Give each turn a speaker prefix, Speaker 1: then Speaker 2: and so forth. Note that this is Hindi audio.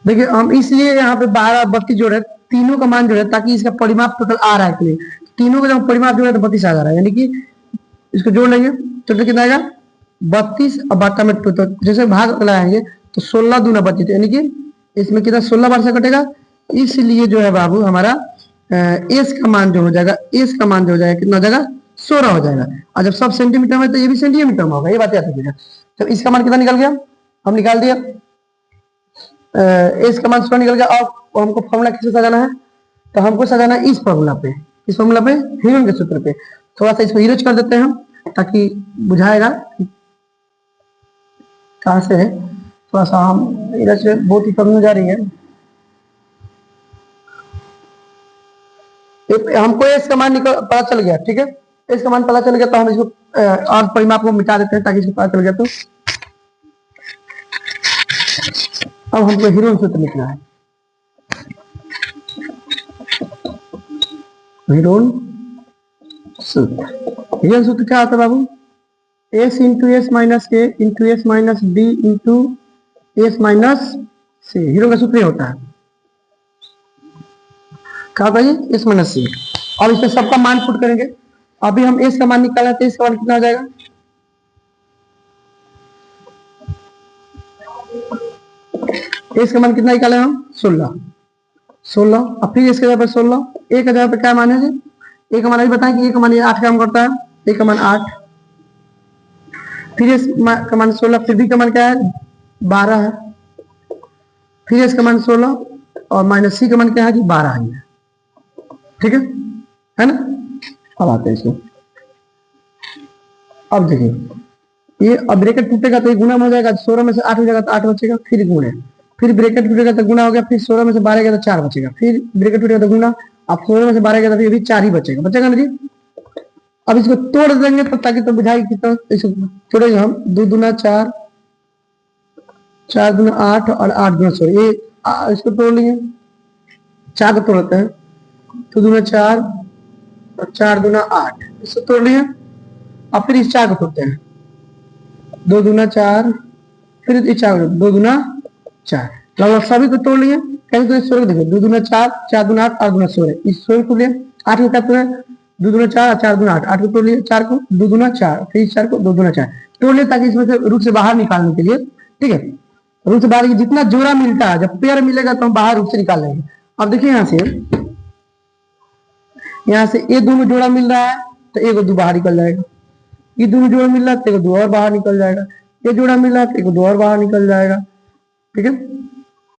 Speaker 1: देखिए हम इसलिए यहाँ पे 12 32 जोड़े, तीनों का मान जोड़े ताकि इसका परिमाप टोटल आ रहा है इसलिए तीनों का जब परिमाप जोड़े तो 32 आ जा रहा है, यानी कि इसको जोड़ लेंगे टोटल कितना आएगा 32 और बाटा में तो जैसे भाग लगाएंगे तो 16 दूना 32, यानी कि इसमें कितना 16 बार से कटेगा, इसलिए जो है बाबू हमारा एस का मान जो हो जाएगा, एस का मान जो हो जाएगा कितना हो जाएगा 16 हो जाएगा। और जब सब सेंटीमीटर में तो ये भी सेंटीमीटर में होगा, ये बात याद रखिएगा। जब इसका मान कितना निकल गया, हम निकाल दिया एस का मान 16 निकल गया। और हमको फॉर्मूला किससे सजाना है, तो हमको सजाना है इस फॉर्मूला पे, इस फॉर्मूला पे हीरोन के सूत्र पे। थोड़ा सा इसको हीरोज कर देते हैं हम ताकि बुझाएगा कहां से है। थोड़ा सा हम इधर से बहुत ही कम जा रही है, हमको एस का मान निकल पता चल गया, ठीक है एस का मान पता चल गया तो हम इसको और परिमाप को मिटा देते हैं ताकि इसको पता चल गया। तो अब हमको हीरोन सूत्र लिखना है, हीरोन सूत्र। हीरोन सूत्र क्या आता है बाबू, s into s minus a into s minus b into s minus c. Heron का सूत्र होता है क्या होता है, एस माइनस सी। अब इसमें सबका मान पुट करेंगे। अभी हम एस का मान निकाला तो इसका मान कितना हो जाएगा, एस का मान कितना निकाले हम 16। अब फिर इसके जगह पर 16, ए का जगह पर क्या मान है, ए का मान अभी बताएं कि ए का मान 8 काम करता है, ए का मान 8, फिर इस का मान 16, फिर बी का मान क्या है 12 है, फिर इसका मान 16 और माइनस सी का मान क्या है जी 12 है, ठीक है ना। अब आते हैं इसको, अब देखिए ये अब ब्रैकेट टूटेगा तो ये गुना हो जाएगा, 16 में से 8 हो जाएगा तो 8 बचेगा, फिर गुणे, फिर ब्रैकेट टूटेगा तो गुना हो गया, फिर 16 में से 12 गया तो 4 बचेगा, फिर ब्रैकेट टूटेगा तो गुना, अब 16 में से 12 गया तो फिर 4 ही बचेगा ना जी। अब इसको तोड़ देंगे तो ताकि तो बुझाई कितना, इसको तोड़ेंगे हम 2 दूना 4, 4 दूना 8 और 8 दूना 16, ये इसको तोड़ लेंगे, 4 को तोड़ते हैं, 2 दूना 4 और 4 दूना 8, इसको तोड़ लिए। अब फिर इस 4 को तोड़ते हैं, 2 दूना 4, फिर इस 4 को 2 दूना 4, लगभग सभी को तोड़ लिए। कैसे तो 16 देखो 2 दूना 4, 4 दूना 8, 8 दूना 16, इस 16 को लिए 8 को क्या 2 दूना 4 और 4 दूना 8, 8 को तोड़ लिए, 4 को 2 दूना 4, फिर इस 4 को 2 दूना 4 तोड़ लिए ताकि इसमें से रूट से बाहर निकालने के लिए, ठीक है रूट से बाहर जितना जोड़ा मिलता है, जब पेयर मिलेगा तो हम बाहर रूट से निकाल लेंगे। अब देखिए यहाँ से ये दोनों जोड़ा मिल रहा है तो एक दो बाहर निकल जाएगा, ये दोनों जोड़ा मिल रहा है तो एक दो और बाहर निकल जाएगा, ये जोड़ा मिल रहा है तो एक दो और बाहर निकल जाएगा, ठीक है।